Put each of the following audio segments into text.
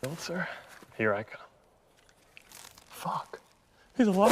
Sir, here I come. Fuck. He's alive.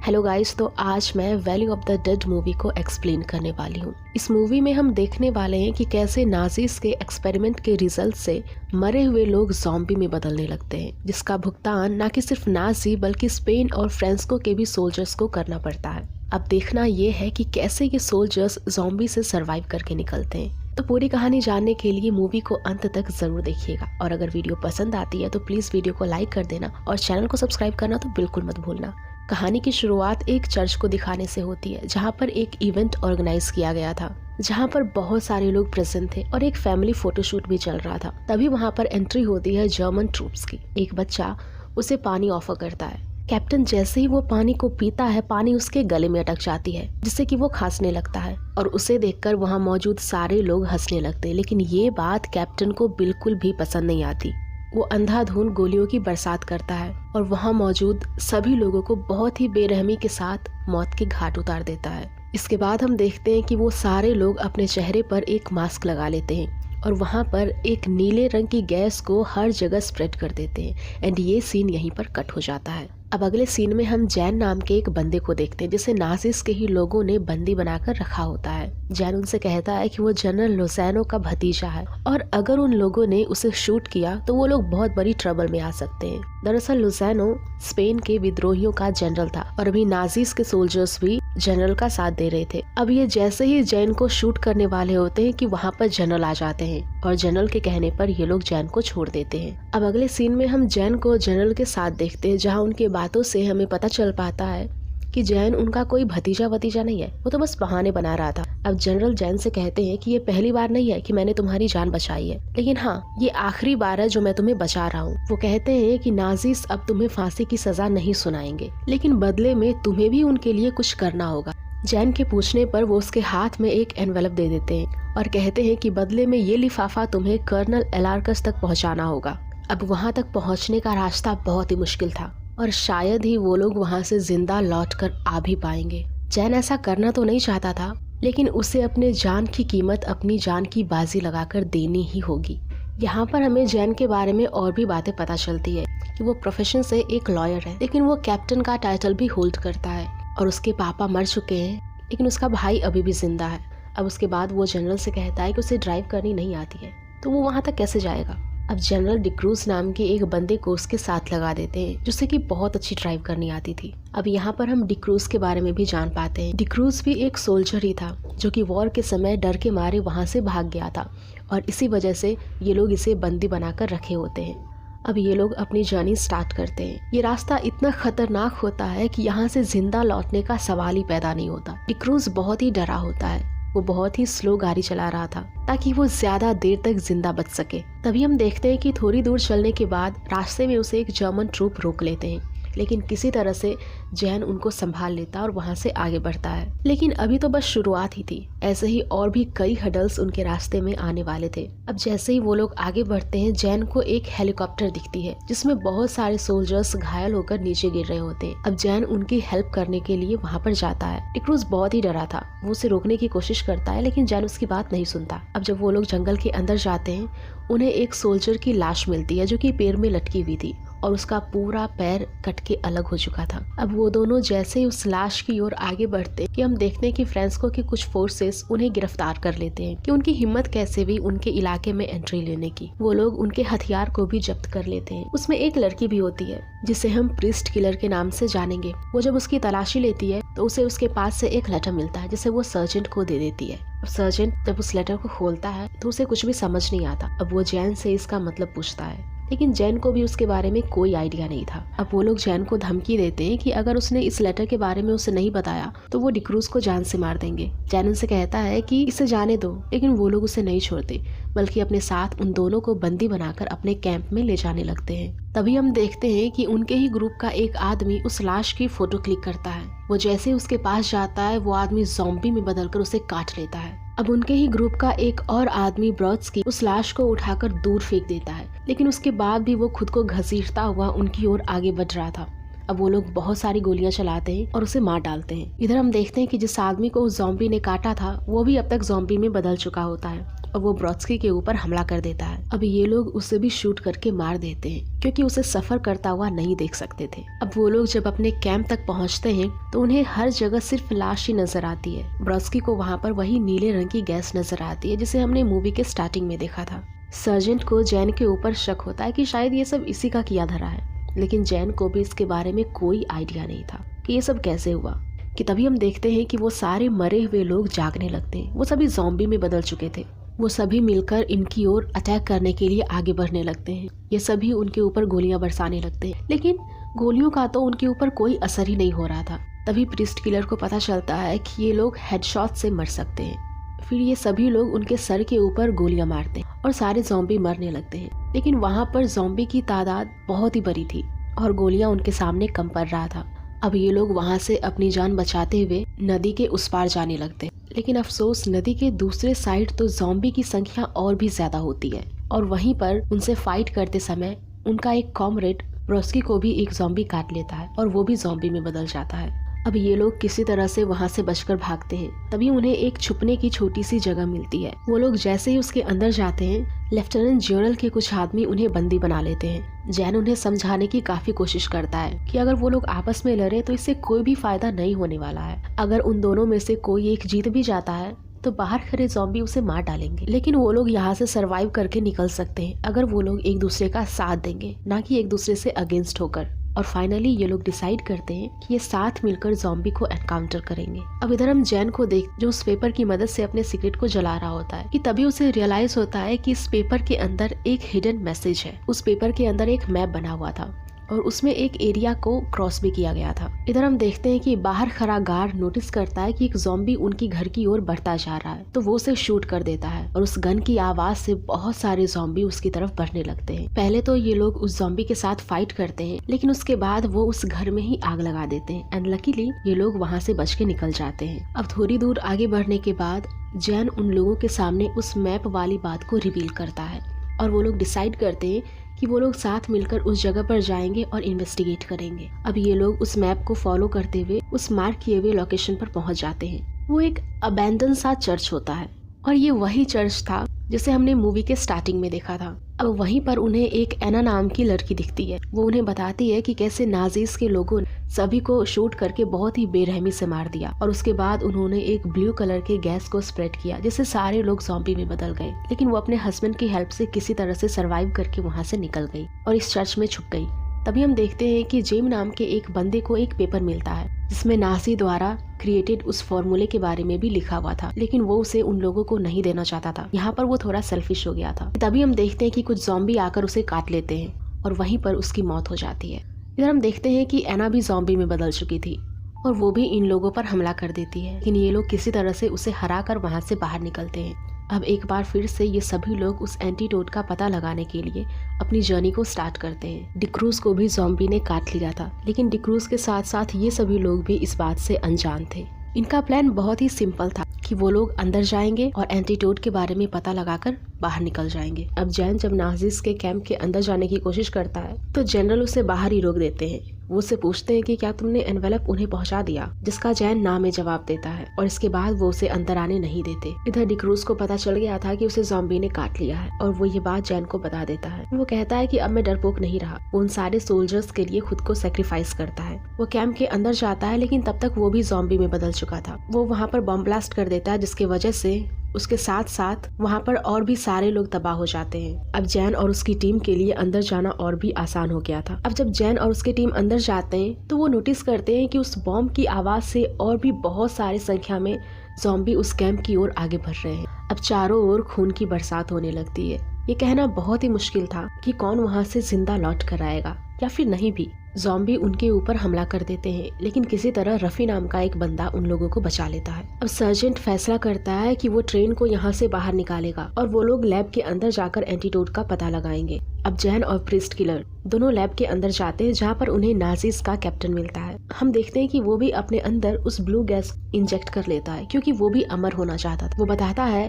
Hello guys, तो आज मैं valley of the dead movie को explain करने वाली हूँ। इस मूवी में हम देखने वाले हैं कि कैसे नाजीज के एक्सपेरिमेंट के रिजल्ट से मरे हुए लोग ज़ॉम्बी में बदलने लगते हैं, जिसका भुगतान न कि सिर्फ नाजी बल्कि स्पेन और फ्रांस के भी सोल्जर्स को करना पड़ता है। अब देखना ये है कि कैसे ये सोल्जर्स ज़ॉम्बी से सर्वाइव करके निकलते हैं। तो पूरी कहानी जानने के लिए मूवी को अंत तक जरूर देखिएगा, और अगर वीडियो पसंद आती है तो प्लीज वीडियो को लाइक कर देना और चैनल को सब्सक्राइब करना तो बिल्कुल मत भूलना। कहानी की शुरुआत एक चर्च को दिखाने से होती है, जहाँ पर एक इवेंट ऑर्गेनाइज किया गया था, जहाँ पर बहुत सारे लोग प्रेजेंट थे और एक फैमिली फोटोशूट भी चल रहा था। तभी वहाँ पर एंट्री होती है जर्मन ट्रूप्स की। एक बच्चा उसे पानी ऑफर करता है। कैप्टन जैसे ही वो पानी को पीता है, पानी उसके गले में अटक जाती है, जिससे कि वो खांसने लगता है, और उसे देखकर वहाँ मौजूद सारे लोग हंसने लगते हैं। लेकिन ये बात कैप्टन को बिल्कुल भी पसंद नहीं आती। वो अंधाधुंध गोलियों की बरसात करता है और वहाँ मौजूद सभी लोगों को बहुत ही बेरहमी के साथ मौत के घाट उतार देता है। इसके बाद हम देखते हैं कि वो सारे लोग अपने चेहरे पर एक मास्क लगा लेते हैं और वहाँ पर एक नीले रंग की गैस को हर जगह स्प्रेड कर देते हैं। एंड ये सीन यहीं पर कट हो जाता है। अब अगले सीन में हम जैन नाम के एक बंदे को देखते हैं, जिसे नाजिस के ही लोगों ने बंदी बनाकर रखा होता है। जैन उनसे कहता है कि वो जनरल लुज़ैनो का भतीजा है और अगर उन लोगों ने उसे शूट किया तो वो लोग बहुत बड़ी ट्रबल में आ सकते हैं। दरअसल लुज़ैनो स्पेन के विद्रोहियों का जनरल था और अभी नाजिस के सोल्जर्स भी जनरल का साथ दे रहे थे। अब ये जैसे ही जैन को शूट करने वाले होते हैं कि वहाँ पर जनरल आ जाते हैं और जनरल के कहने पर ये लोग जैन को छोड़ देते हैं। अब अगले सीन में हम जैन को जनरल के साथ देखते हैं, जहाँ उनके बातों से हमें पता चल पाता है कि जैन उनका कोई भतीजा नहीं है, वो तो बस बहाने बना रहा था। अब जनरल जैन से कहते हैं कि ये पहली बार नहीं है कि मैंने तुम्हारी जान बचाई है, लेकिन हाँ, ये आखिरी बार है जो मैं तुम्हें बचा रहा हूँ। वो कहते हैं कि नाजिस अब तुम्हें फांसी की सजा नहीं सुनाएंगे, लेकिन बदले में तुम्हें भी उनके लिए कुछ करना होगा। जैन के पूछने पर वो उसके हाथ में एक एनवेलप दे देते हैं और कहते हैं कि बदले में ये लिफाफा तुम्हें कर्नल एलार्कस तक पहुँचाना होगा। अब वहाँ तक पहुँचने का रास्ता बहुत ही मुश्किल था और शायद ही वो लोग वहाँ से जिंदा लौटकर आ भी पाएंगे। जैन ऐसा करना तो नहीं चाहता था, लेकिन उसे अपने जान की कीमत अपनी जान की बाजी लगाकर देनी ही होगी। यहाँ पर हमें जैन के बारे में और भी बातें पता चलती है कि वो प्रोफेशन से एक लॉयर है, लेकिन वो कैप्टन का टाइटल भी होल्ड करता है और उसके पापा मर चुके हैं, लेकिन उसका भाई अभी भी जिंदा है। अब उसके बाद वो जनरल से कहता है कि उसे ड्राइव करनी नहीं आती है, तो वो वहाँ तक कैसे जाएगा। अब जनरल डिक्रूज नाम के एक बंदे को उसके साथ लगा देते हैं, जिससे कि बहुत अच्छी ड्राइव करनी आती थी। अब यहाँ पर हम डिक्रूज के बारे में भी जान पाते हैं। डिक्रूज भी एक सोल्जर ही था, जो कि वॉर के समय डर के मारे वहाँ से भाग गया था और इसी वजह से ये लोग इसे बंदी बनाकर रखे होते हैं। अब ये लोग अपनी जर्नी स्टार्ट करते हैं। ये रास्ता इतना खतरनाक होता है कि यहाँ से जिंदा लौटने का सवाल ही पैदा नहीं होता। डिक्रूज बहुत ही डरा होता है। वो बहुत ही स्लो गाड़ी चला रहा था ताकि वो ज्यादा देर तक जिंदा बच सके। तभी हम देखते हैं कि थोड़ी दूर चलने के बाद रास्ते में उसे एक जर्मन ट्रूप रोक लेते हैं, लेकिन किसी तरह से जैन उनको संभाल लेता और वहाँ से आगे बढ़ता है। लेकिन अभी तो बस शुरुआत ही थी, ऐसे ही और भी कई हडल्स उनके रास्ते में आने वाले थे। अब जैसे ही वो लोग आगे बढ़ते हैं, जैन को एक हेलीकॉप्टर दिखती है जिसमें बहुत सारे सोल्जर्स घायल होकर नीचे गिर रहे होते हैं। अब जैन उनकी हेल्प करने के लिए वहाँ पर जाता है। डिक्रूज बहुत ही डरा था, वो उसे रोकने की कोशिश करता है, लेकिन जैन उसकी बात नहीं सुनता। अब जब वो लोग जंगल के अंदर जाते हैं, उन्हें एक सोल्जर की लाश मिलती है जो कि पैर में लटकी हुई थी और उसका पूरा पैर कट के अलग हो चुका था। अब वो दोनों जैसे ही उस लाश की ओर आगे बढ़ते कि हम देखते हैं कि फ्रांसको के कुछ फोर्सेस उन्हें गिरफ्तार कर लेते हैं कि उनकी हिम्मत कैसे भी उनके इलाके में एंट्री लेने की। वो लोग उनके हथियार को भी जब्त कर लेते हैं। उसमें एक लड़की भी होती है जिसे हम प्रीस्ट किलर के नाम से जानेंगे। वो जब उसकी तलाशी लेती है तो उसे उसके पास से एक लेटर मिलता है जिसे वो सर्जेंट को दे देती है। अब सर्जेंट जब उस लेटर को खोलता है तो उसे कुछ भी समझ नहीं आता। अब वो जैन से इसका मतलब पूछता है। लेकिन जैन को भी उसके बारे में कोई आइडिया नहीं था। अब वो लोग जैन को धमकी देते हैं कि अगर उसने इस लेटर के बारे में उसे नहीं बताया तो वो डिक्रूज को जान से मार देंगे। जैन उनसे कहता है कि इसे जाने दो, लेकिन वो लोग उसे नहीं छोड़ते, बल्कि अपने साथ उन दोनों को बंदी बनाकर अपने कैंप में ले जाने लगते हैं। तभी हम देखते हैं कि उनके ही ग्रुप का एक आदमी उस लाश की फोटो क्लिक करता है। वो जैसे उसके पास जाता है वो आदमी ज़ॉम्बी में बदलकर उसे काट लेता है। अब उनके ही ग्रुप का एक और आदमी ब्रॉड्स्की उस लाश को उठाकर दूर फेंक देता है, लेकिन उसके बाद भी वो खुद को घसीटता हुआ उनकी ओर आगे बढ़ रहा था। अब वो लोग बहुत सारी गोलियां चलाते हैं और उसे मार डालते हैं। इधर हम देखते हैं कि जिस आदमी को उस ज़ॉम्बी ने काटा था वो भी अब तक ज़ॉम्बी में बदल चुका होता है और वो ब्रॉड्स्की के ऊपर हमला कर देता है। अब ये लोग उसे भी शूट करके मार देते हैं क्योंकि उसे सफर करता हुआ नहीं देख सकते थे। अब वो लोग जब अपने कैंप तक पहुंचते हैं तो उन्हें हर जगह सिर्फ लाश ही नजर आती है। ब्रॉड्स्की को वहाँ पर वही नीले रंग की गैस नजर आती है जिसे हमने मूवी के स्टार्टिंग में देखा था। सर्जेंट को जैन के ऊपर शक होता है कि शायद ये सब इसी का किया धरा है, लेकिन जैन को भी इसके बारे में कोई आइडिया नहीं था कि ये सब कैसे हुआ। कि तभी हम देखते हैं कि वो सारे मरे हुए लोग जागने लगते हैं। वो सभी ज़ॉम्बी में बदल चुके थे। वो सभी मिलकर इनकी ओर अटैक करने के लिए आगे बढ़ने लगते हैं। ये सभी उनके ऊपर गोलियां बरसाने लगते हैं, लेकिन गोलियों का तो उनके ऊपर कोई असर ही नहीं हो रहा था। तभी प्रीस्ट किलर को पता चलता है कि ये लोग हेडशॉट से मर सकते हैं। फिर ये सभी लोग उनके सर के ऊपर गोलियां मारते हैं और सारे ज़ॉम्बी मरने लगते हैं। लेकिन वहाँ पर ज़ॉम्बी की तादाद बहुत ही बड़ी थी और गोलियां उनके सामने कम पड़ रहा था। अब ये लोग वहाँ से अपनी जान बचाते हुए नदी के उस पार जाने लगते हैं, लेकिन अफसोस नदी के दूसरे साइड तो ज़ॉम्बी की संख्या और भी ज्यादा होती है और वहीं पर उनसे फाइट करते समय उनका एक कॉमरेड ब्रॉड्स्की को भी एक ज़ॉम्बी काट लेता है और वो भी ज़ॉम्बी में बदल जाता है। अब ये लोग किसी तरह से वहाँ से बचकर भागते हैं। तभी उन्हें एक छुपने की छोटी सी जगह मिलती है। वो लोग जैसे ही उसके अंदर जाते हैं, लेफ्टिनेंट जनरल के कुछ आदमी उन्हें बंदी बना लेते हैं। जैन उन्हें समझाने की काफी कोशिश करता है कि अगर वो लोग आपस में लड़े तो इससे कोई भी फायदा नहीं होने वाला है। अगर उन दोनों में से कोई एक जीत भी जाता है तो बाहर खड़े ज़ॉम्बी उसे मार डालेंगे, लेकिन वो लोग यहाँ से सरवाइव करके निकल सकते हैं अगर वो लोग एक दूसरे का साथ देंगे, ना कि एक दूसरे से अगेंस्ट होकर। और फाइनली ये लोग डिसाइड करते हैं कि ये साथ मिलकर ज़ॉम्बी को एनकाउंटर करेंगे। अब इधर हम जैन को देख जो उस पेपर की मदद से अपने सिगरेट को जला रहा होता है कि तभी उसे रियलाइज होता है कि इस पेपर के अंदर एक हिडन मैसेज है। उस पेपर के अंदर एक मैप बना हुआ था और उसमें एक एरिया को क्रॉस भी किया गया था। इधर हम देखते हैं कि बाहर खड़ा गार्ड नोटिस करता है कि एक ज़ॉम्बी उनकी घर की ओर बढ़ता जा रहा है, तो वो उसे शूट कर देता है और उस गन की आवाज से बहुत सारे ज़ॉम्बी उसकी तरफ बढ़ने लगते हैं। पहले तो ये लोग उस ज़ॉम्बी के साथ फाइट करते हैं, लेकिन उसके बाद वो उस घर में ही आग लगा देते हैं एंड लकीली ये लोग वहाँ से बच के निकल जाते हैं। अब थोड़ी दूर आगे बढ़ने के बाद जैन उन लोगों के सामने उस मैप वाली बात को रिवील करता है और वो लोग डिसाइड करते हैं कि वो लोग साथ मिलकर उस जगह पर जाएंगे और इन्वेस्टिगेट करेंगे। अब ये लोग उस मैप को फॉलो करते हुए उस मार्क किए हुए लोकेशन पर पहुंच जाते हैं। वो एक अबैंडन सा चर्च होता है और ये वही चर्च था जिसे हमने मूवी के स्टार्टिंग में देखा था। अब वहीं पर उन्हें एक एना नाम की लड़की दिखती है। वो उन्हें बताती है कि कैसे नाजीज के लोगों ने सभी को शूट करके बहुत ही बेरहमी से मार दिया और उसके बाद उन्होंने एक ब्लू कलर के गैस को स्प्रेड किया जिससे सारे लोग ज़ॉम्बी में बदल गए, लेकिन वो अपने हस्बैंड की हेल्प से किसी तरह से सरवाइव करके वहाँ से निकल गई और इस चर्च में छुप गई। तभी हम देखते हैं कि जेम नाम के एक बंदे को एक पेपर मिलता है जिसमें नाजी द्वारा क्रिएटेड उस फॉर्मूले के बारे में भी लिखा हुआ था, लेकिन वो उसे उन लोगों को नहीं देना चाहता था। यहाँ पर वो थोड़ा सेल्फिश हो गया था। तभी हम देखते हैं कि कुछ ज़ॉम्बी आकर उसे काट लेते हैं और वहीं पर उसकी मौत हो जाती है। इधर हम देखते हैं कि एना भी ज़ॉम्बी में बदल चुकी थी और वो भी इन लोगों पर हमला कर देती है, लेकिन ये लोग किसी तरह से उसे हरा कर वहाँ से बाहर निकलते हैं। अब एक बार फिर से ये सभी लोग उस एंटीडोट का पता लगाने के लिए अपनी जर्नी को स्टार्ट करते हैं। डिक्रूज को भी ज़ॉम्बी ने काट लिया था, लेकिन डिक्रूज के साथ साथ ये सभी लोग भी इस बात से अनजान थे। इनका प्लान बहुत ही सिंपल था कि वो लोग अंदर जाएंगे और एंटीडोट के बारे में पता लगाकर बाहर निकल जाएंगे। अब जैन जब नाजीज के कैंप के अंदर जाने की कोशिश करता है तो जनरल उसे बाहर ही रोक देते हैं। वो उससे पूछते हैं कि क्या तुमने एनवेलप उन्हें पहुंचा दिया, जिसका जैन ना में जवाब देता है और इसके बाद वो उसे अंदर आने नहीं देते। इधर डिक्रूज को पता चल गया था कि उसे ज़ॉम्बी ने काट लिया है और वो ये बात जैन को बता देता है। वो कहता है कि अब मैं डरपोक नहीं रहा। वो उन सारे सोल्जर्स के लिए खुद को सेक्रीफाइस करता है। वो कैंप के अंदर जाता है, लेकिन तब तक वो भी ज़ॉम्बी में बदल चुका था। वो वहाँ पर बम ब्लास्ट कर देता है जिसकी वजह से उसके साथ साथ वहाँ पर और भी सारे लोग तबाह हो जाते हैं। अब जैन और उसकी टीम के लिए अंदर जाना और भी आसान हो गया था। अब जब जैन और उसकी टीम अंदर जाते हैं तो वो नोटिस करते हैं कि उस बॉम्ब की आवाज से और भी बहुत सारी संख्या में ज़ॉम्बी उस कैंप की ओर आगे बढ़ रहे हैं। अब चारों ओर खून की बरसात होने लगती है ये कहना बहुत ही मुश्किल था कि कौन वहाँ से जिंदा लौट कर आएगा या फिर नहीं भी। ज़ॉम्बी उनके ऊपर हमला कर देते हैं, लेकिन किसी तरह रफ़ी नाम का एक बंदा उन लोगों को बचा लेता है। अब सर्जेंट फैसला करता है कि वो ट्रेन को यहाँ से बाहर निकालेगा और वो लोग लैब के अंदर जाकर एंटीडोट का पता लगाएंगे। अब जैन और प्रीस्ट किलर दोनों लैब के अंदर जाते हैं, जहाँ पर उन्हें नाजीज का कैप्टन मिलता है। हम देखते हैं कि वो भी अपने अंदर उस ब्लू गैस इंजेक्ट कर लेता है, क्योंकि वो भी अमर होना चाहता था। वो बताता है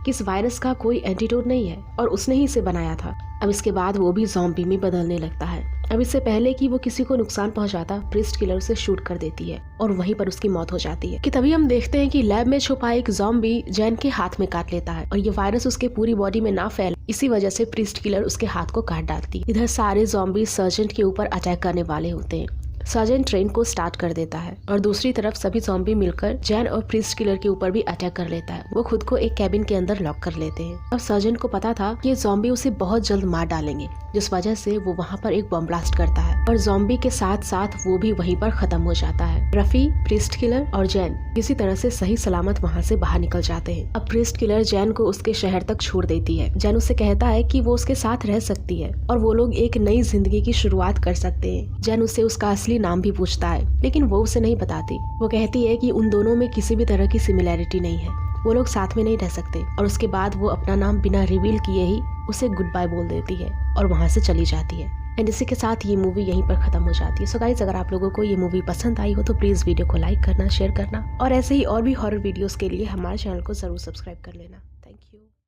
कि इस वायरस का कोई एंटीडोट नहीं है और उसने ही इसे बनाया था। अब इसके बाद वो भी ज़ॉम्बी में बदलने लगता है। अब इससे पहले कि वो किसी को नुकसान पहुंचाता, प्रीस्ट किलर उसे शूट कर देती है और वहीं पर उसकी मौत हो जाती है। कि तभी हम देखते हैं कि लैब में छुपा एक ज़ॉम्बी जैन के हाथ में काट लेता है और ये वायरस उसके पूरी बॉडी में ना फैले, इसी वजह से प्रीस्ट किलर उसके हाथ को काट डालती है। इधर सारे ज़ॉम्बी सर्जेंट के ऊपर अटैक करने वाले होते हैं। सर्जेंट ट्रेन को स्टार्ट कर देता है और दूसरी तरफ सभी ज़ॉम्बी मिलकर जैन और प्रीस्ट किलर के ऊपर भी अटैक कर लेता है। वो खुद को एक कैबिन के अंदर लॉक कर लेते हैं। अब सर्जेंट को पता था कि ये ज़ॉम्बी उसे बहुत जल्द मार डालेंगे, जिस वजह से वो वहाँ पर एक बम ब्लास्ट करता है और ज़ॉम्बी के साथ साथ वो भी वहीं पर खत्म हो जाता है। रफ़ी, प्रीस्ट किलर और जैन किसी तरह से सही सलामत वहाँ से बाहर निकल जाते हैं। अब प्रीस्ट किलर जैन को उसके शहर तक छोड़ देती है। जैन उससे कहता है कि वो उसके साथ रह सकती है और वो लोग एक नई जिंदगी की शुरुआत कर सकते हैं। जैन उससे उसका असली नाम भी पूछता है, लेकिन वो उसे नहीं बताती। वो कहती है कि उन दोनों में किसी भी तरह की सिमिलैरिटी नहीं है, वो लोग साथ में नहीं रह सकते। और उसके बाद वो अपना नाम बिना रिवील किए ही उसे गुड बाय बोल देती है और वहाँ से चली जाती है। एंड इसी के साथ ये मूवी यहीं पर खत्म हो जाती है। सो गाइस, अगर आप लोगों को ये मूवी पसंद आई हो तो प्लीज वीडियो को लाइक करना, शेयर करना और ऐसे ही और भी हॉरर वीडियोस के लिए हमारे चैनल को जरूर सब्सक्राइब कर लेना।